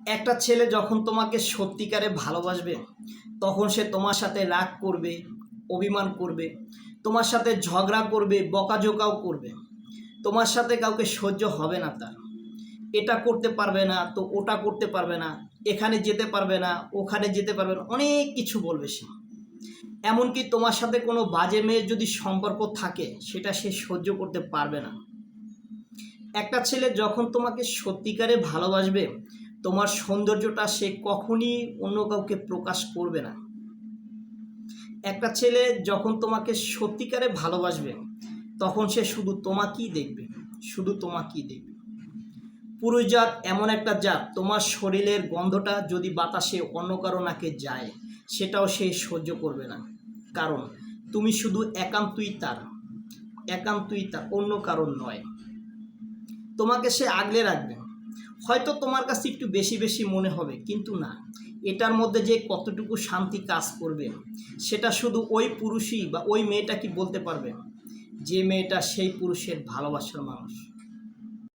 একটা ছেলে যখন তোমাকে সত্যিকারে ভালোবাসবে তখন সে তোমার সাথে রাগ করবে, অভিমান করবে, তোমার সাথে ঝগড়া করবে, বকাঝোকাও করবে। তোমার সাথে কাউকে সহ্য হবে না তার। এটা করতে পারবে না তো ওটা করতে পারবে না, এখানে যেতে পারবে না, ওখানে যেতে পারবে না, অনেক কিছু বলবে সে। এমনকি তোমার সাথে কোনো বাজে মেয়ের যদি সম্পর্ক থাকে সেটা সে সহ্য করতে পারবে না। একটা ছেলে যখন তোমাকে সত্যিকারে ভালোবাসবে তোমার সৌন্দর্যটা সে কখনই অন্য কাউকে প্রকাশ করবে না। একটা ছেলে যখন তোমাকে সত্যিকারে ভালোবাসবে তখন সে শুধু তোমাকেই দেখবে, শুধু তোমাকেই দেখবে। পুরুষ জাত এমন একটা জাত, তোমার শরীরের গন্ধটা যদি বাতাসে অন্য কারো নাকে যায় সেটাও সে সহ্য করবে না। কারণ তুমি শুধু একান্তই তার, একান্তই তার, অন্য কারণ নয়। তোমাকে সে আগলে রাখবে। হয়তো তোমার কাছে একটু বেশি বেশি মনে হবে, কিন্তু না, এটার মধ্যে যে কতটুকু শান্তি কাজ করবে সেটা শুধু ওই পুরুষই বা ওই মেয়েটা কি বলতে পারবে, যে মেয়েটা সেই পুরুষের ভালোবাসার মানুষ।